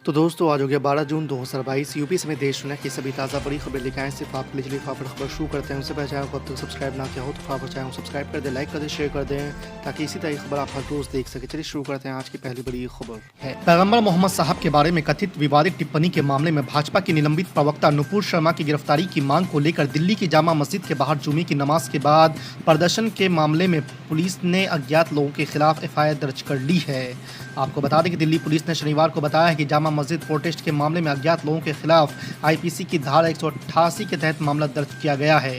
तो दोस्तों आज हो गया 12 जून 2022। यूपी समेत देश दुनिया की सभी ताज़ा बड़ी खबरें लेकर आए सिर्फ आपके लिए। चलिए फटाफट खबर शुरू करते हैं। उससे पहले चैनल को अब तक सब्सक्राइब ना किया हो तो फटाफट चैनल को सब्सक्राइब कर दें, लाइक कर दें, शेयर कर दें ताकि इसी तरह की खबर आप हर रोज देख सके। चलिए शुरू करते हैं। आज की पहली बड़ी खबर है पैगंबर मोहम्मद साहब के बारे में कथित विवादित टिप्पणी के मामले में भाजपा की निलंबित प्रवक्ता नुपुर शर्मा की गिरफ्तारी की मांग को लेकर दिल्ली की जामा मस्जिद के बाहर जुमे की नमाज के बाद प्रदर्शन के मामले में पुलिस ने अज्ञात लोगों के खिलाफ एफआईआर दर्ज कर ली है। आपको बता दें कि दिल्ली पुलिस ने शनिवार को बताया है कि जामा मस्जिद प्रोटेस्ट के मामले में अज्ञात लोगों के खिलाफ आईपीसी की धारा 188 के तहत मामला दर्ज किया गया है।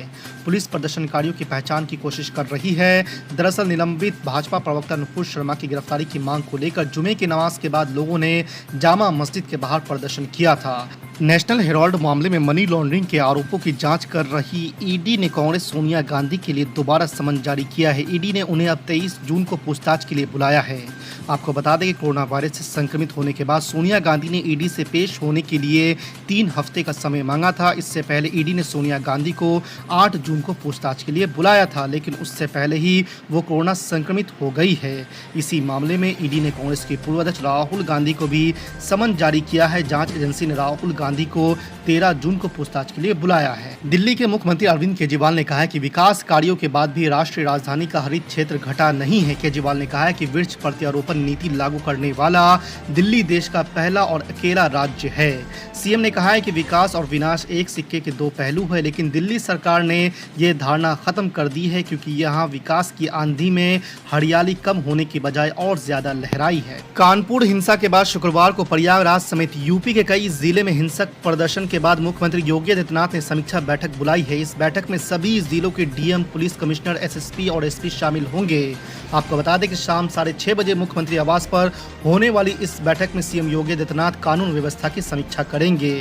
पुलिस प्रदर्शनकारियों की पहचान की कोशिश कर रही है। दरअसल निलंबित भाजपा प्रवक्ता नुपुर शर्मा की गिरफ्तारी की मांग को लेकर जुमे की नमाज के बाद लोगों ने जामा मस्जिद के बाहर प्रदर्शन किया था। नेशनल हेराल्ड मामले में मनी लॉन्ड्रिंग के आरोपों की जांच कर रही ईडी ने कांग्रेस सोनिया गांधी के लिए दोबारा समन जारी किया है। ईडी ने उन्हें अब 23 जून को पूछताछ के लिए बुलाया है। आपको बता दें कि कोरोना वायरस से संक्रमित होने के बाद सोनिया गांधी ने ईडी से पेश होने के लिए 3 हफ्ते का समय मांगा था। इससे पहले ईडी ने सोनिया गांधी को 8 जून को पूछताछ के लिए बुलाया था, लेकिन उससे पहले ही वो कोरोना संक्रमित हो गई है। इसी मामले में ईडी ने कांग्रेस के पूर्व अध्यक्ष राहुल गांधी को भी समन जारी किया है। जांच एजेंसी ने राहुल गांधी को 13 जून को पूछताछ के लिए बुलाया है। दिल्ली के मुख्यमंत्री अरविंद केजरीवाल ने कहा है कि विकास कार्यों के बाद भी राष्ट्रीय राजधानी का हरित क्षेत्र घटा नहीं है। केजरीवाल ने कहा है कि वृक्ष प्रत्यारोपण नीति लागू करने वाला दिल्ली देश का पहला और अकेला राज्य है। सीएम ने कहा है कि विकास और विनाश एक सिक्के के 2 पहलू है, लेकिन दिल्ली सरकार ने ये धारणा खत्म कर दी है क्योंकि यहाँ विकास की आंधी में हरियाली कम होने की बजाय और ज्यादा लहराई है। कानपुर हिंसा के बाद शुक्रवार को प्रयागराज समेत यूपी के कई जिले में हिंसक प्रदर्शन के बाद मुख्यमंत्री योगी आदित्यनाथ ने समीक्षा बैठक बुलाई है। इस बैठक में सभी जिलों के डीएम, पुलिस कमिश्नर, एसएसपी और एसपी शामिल होंगे। आपको बता दें कि शाम 6:30 बजे मुख्यमंत्री आवास पर होने वाली इस बैठक में सीएम योगी आदित्यनाथ कानून व्यवस्था की समीक्षा करेंगे।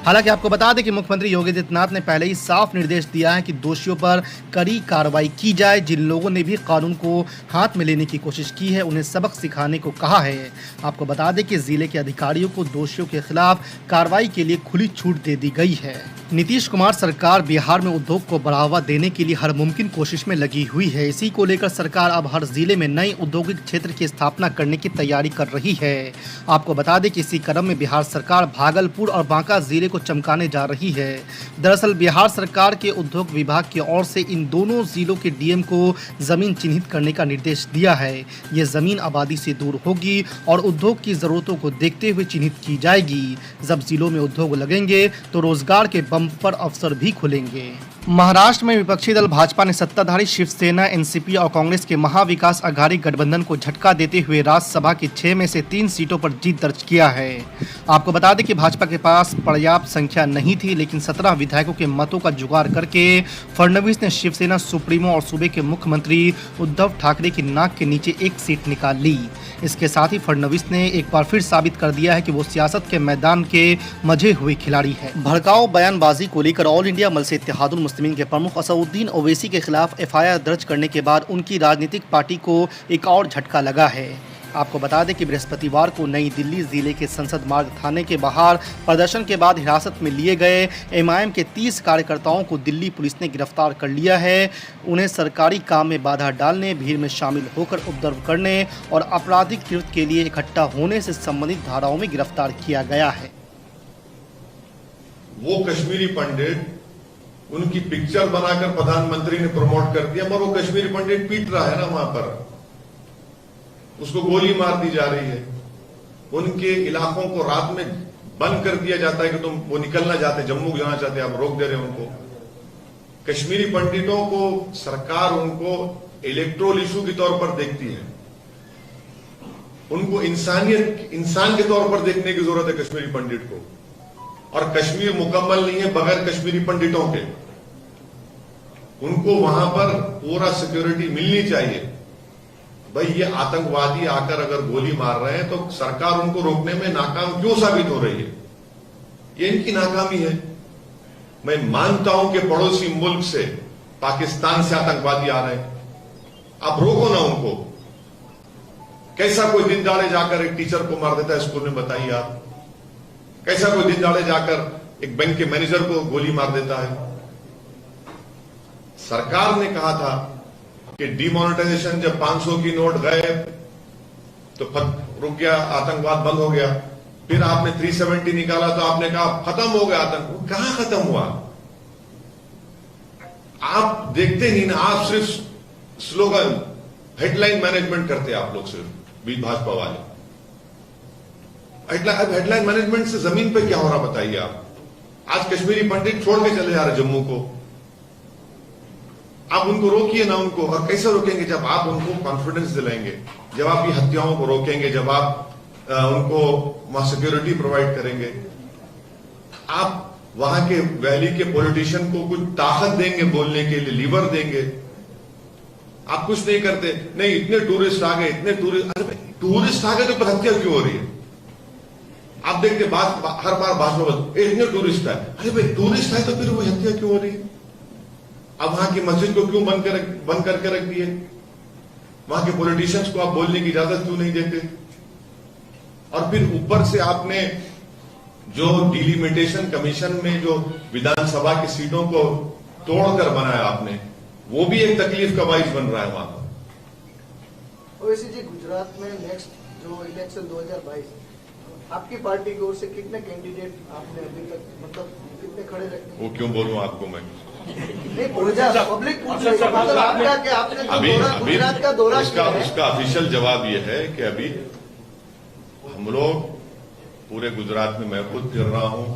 हालांकि आपको बता दें कि मुख्यमंत्री योगी आदित्यनाथ ने पहले ही साफ निर्देश दिया है कि दोषियों पर कड़ी कार्रवाई की जाए। जिन लोगों ने भी कानून को हाथ में लेने की कोशिश की है उन्हें सबक सिखाने को कहा है। आपको बता दें कि जिले के अधिकारियों को दोषियों के खिलाफ कार्रवाई के लिए खुली छूट दे दी गई है। नीतीश कुमार सरकार बिहार में उद्योग को बढ़ावा देने के लिए हर मुमकिन कोशिश में लगी हुई है। इसी को लेकर सरकार अब हर जिले में नए औद्योगिक क्षेत्र की स्थापना करने की तैयारी कर रही है। आपको बता दें कि इसी क्रम में बिहार सरकार भागलपुर और बांका जिले को चमकाने जा रही है। दरअसल बिहार सरकार के उद्योग विभाग की ओर से इन दोनों जिलों के डीएम को जमीन चिन्हित करने का निर्देश दिया है। ये जमीन आबादी से दूर होगी और उद्योग की जरूरतों को देखते हुए चिन्हित की जाएगी। जब जिलों में उद्योग लगेंगे तो रोजगार के बम्पर अवसर भी खुलेंगे। महाराष्ट्र में विपक्षी दल भाजपा ने सत्ताधारी शिवसेना, एनसीपी और कांग्रेस के महाविकास आघाड़ी गठबंधन को झटका देते हुए राज्यसभा की 6 में से 3 सीटों पर जीत दर्ज किया है। आपको बता दें कि भाजपा के पास पर्याप्त संख्या नहीं थी, लेकिन 17 विधायकों के मतों का जुगाड़ करके फडणवीस ने शिवसेना सुप्रीमो और सूबे के मुख्यमंत्री उद्धव ठाकरे की नाक के नीचे एक सीट निकाल ली। इसके साथ ही फडणवीस ने एक बार फिर साबित कर दिया है कि वो सियासत के मैदान के मजे हुए खिलाड़ी है। भड़काऊ बयानबाजी को लेकर ऑल इंडिया मजलिस इत्तेहादुल मुस्लिमीन के प्रमुख असदुद्दीन ओवैसी के खिलाफ एफआईआर दर्ज करने के बाद उनकी राजनीतिक पार्टी को एक और झटका लगा है। आपको बता दें कि बृहस्पतिवार को नई दिल्ली जिले के संसद मार्ग थाने के बाहर प्रदर्शन के बाद हिरासत में लिए गए एमआईएम के 30 कार्यकर्ताओं को दिल्ली पुलिस ने गिरफ्तार कर लिया है। उन्हें सरकारी काम में बाधा डालने, भीड़ में शामिल होकर उपद्रव करने और आपराधिक कृत्य के लिए इकट्ठा होने से संबंधित धाराओं में गिरफ्तार किया गया है। वो कश्मीरी पंडित, उनकी पिक्चर बनाकर प्रधानमंत्री ने प्रमोट कर दिया, मगर वो कश्मीरी पंडित पीट रहा है ना, वहां पर उसको गोली मार दी जा रही है। उनके इलाकों को रात में बंद कर दिया जाता है कि तुम वो निकलना चाहते, जम्मू जाना चाहते, आप रोक दे रहे हैं उनको। कश्मीरी पंडितों को सरकार उनको इलेक्ट्रोल इशू के तौर पर देखती है। उनको इंसान के तौर पर देखने की जरूरत है कश्मीरी पंडित को। और कश्मीर मुकम्मल नहीं है बगैर कश्मीरी पंडितों के। उनको वहां पर पूरा सिक्योरिटी मिलनी चाहिए। भाई ये आतंकवादी आकर अगर गोली मार रहे हैं तो सरकार उनको रोकने में नाकाम क्यों साबित हो रही है? ये इनकी नाकामी है। मैं मानता हूं कि पड़ोसी मुल्क से, पाकिस्तान से आतंकवादी आ रहे हैं, आप रोको ना उनको। कैसा कोई दिन दाड़े जाकर एक टीचर को मार देता है स्कूल में, बताइए आप? कैसा कोई दिन दाड़े जाकर एक बैंक के मैनेजर को गोली मार देता है? सरकार ने कहा था कि डिमोनेटाइजेशन जब 500 की नोट गए तो रुक गया, आतंकवाद बंद हो गया। फिर आपने 370 निकाला तो आपने कहा खत्म हो गया आतंक। कहां खत्म हुआ? आप देखते नहीं ना, आप सिर्फ स्लोगन हेडलाइन मैनेजमेंट करते आप लोग, सिर्फ भी भाजपा वाले। हेडलाइन मैनेजमेंट से जमीन पे क्या हो रहा बताइए आप। आज कश्मीरी पंडित छोड़ के चले जा रहे जम्मू को, आप उनको रोकिए ना उनको। और कैसे रोकेंगे? जब आप उनको कॉन्फिडेंस दिलाएंगे, जब आप ये हत्याओं को रोकेंगे, जब आप उनको वहां सिक्योरिटी प्रोवाइड करेंगे, आप वहां के वैली के पॉलिटिशियन को कुछ ताकत देंगे बोलने के लिए, लीवर देंगे। आप कुछ नहीं करते। नहीं, इतने टूरिस्ट आ गए, इतने टूरिस्ट। अरे टूरिस्ट आ गए तो फिर हत्या क्यों हो रही है? आप देखते हर बार भाषण में इतने टूरिस्ट है। अरे भाई टूरिस्ट है तो फिर वो हत्या क्यों हो रही है? अब वहां की मस्जिद को क्यों बंद करके रख दिए? वहां के पॉलिटिशियंस को आप बोलने की इजाजत क्यों नहीं देते? और फिर ऊपर से आपने जो डिलिमिटेशन कमीशन में जो विधानसभा की सीटों को तोड़कर बनाया आपने, वो भी एक तकलीफ का बाइस बन रहा है वहां पर। ओवैसी जी, गुजरात में नेक्स्ट जो इलेक्शन 2022, आपकी पार्टी की ओर से कितने कैंडिडेट आपने अभी तक, मतलब कितने खड़े रखे? वो क्यों बोलूं आपको मैं? पब्लिक पूछ रही है, मतलब आपने गुजरात का दौरा किया है। उसका ऑफिशियल जवाब ये है कि अभी हम लोग पूरे गुजरात में मैं खुद फिर रहा हूं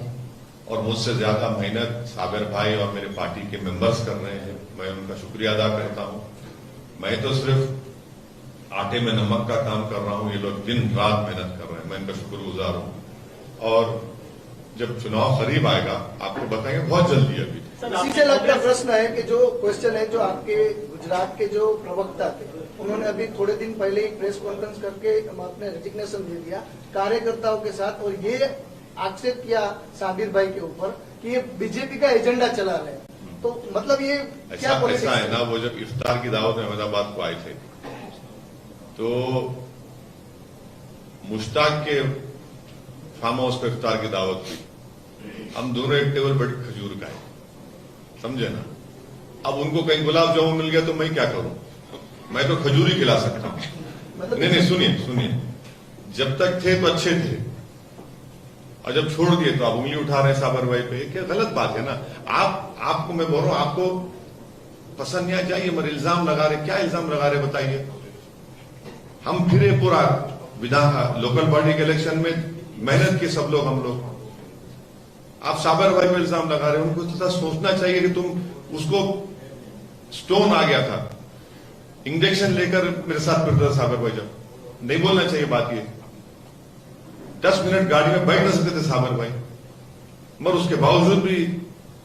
और मुझसे ज्यादा मेहनत सागर भाई और मेरे पार्टी के मेंबर्स कर रहे हैं। मैं उनका शुक्रिया अदा करता हूं। मैं तो सिर्फ आटे में नमक का काम कर रहा हूं, ये लोग दिन रात मेहनत कर रहे हैं, मैं इनका शुक्रगुजार हूं। और जब चुनाव करीब आएगा आपको बताएंगे, बहुत जल्दी। अभी इसी से लगता प्रश्न है कि जो क्वेश्चन है, जो आपके गुजरात के जो प्रवक्ता थे, उन्होंने अभी थोड़े दिन पहले ही प्रेस कॉन्फ्रेंस करके अपने रेजिग्नेशन दे दिया कार्यकर्ताओं के साथ, और ये आक्षेप किया साबिर भाई के ऊपर कि ये बीजेपी का एजेंडा चला रहे हैं। तो मतलब ये क्या ऐसा है ना, वो जब इफ्तार की दावत में अहमदाबाद को आए थे तो मुश्ताक के फार्म हाउस पर इफ्तार की दावत थी। हम दोनों एक टेबल पर खजूर खाए, समझे ना। अब उनको कहीं गुलाब जामुन मिल गया तो मैं क्या करूं? मैं तो खजूर ही खिला सकता हूं। नहीं, सुनिए, जब तक थे तो अच्छे थे, और जब छोड़ दिए तो आप उंगली उठा रहे हैं साबर भाई पे। क्या गलत बात है ना। आपको मैं बोल रहा हूं, आपको पसंद नहीं आ जाइए, मगर इल्जाम लगा रहे। क्या इल्जाम लगा रहे बताइए? हम फिर पूरा लोकल बॉडी के इलेक्शन में मेहनत किए सब लोग, हम लोग। आप साबर भाई पे इल्जाम लगा रहे हैं। उनको तो सोचना चाहिए कि तुम उसको स्टोन आ गया था, इंजेक्शन लेकर मेरे साथ फिरता था साबर भाई। जब नहीं बोलना चाहिए बात ये। 10 मिनट गाड़ी में बैठ न सकते थे साबर भाई, मगर उसके बावजूद भी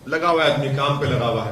लगा हुआ है आदमी, काम पे लगा हुआ है।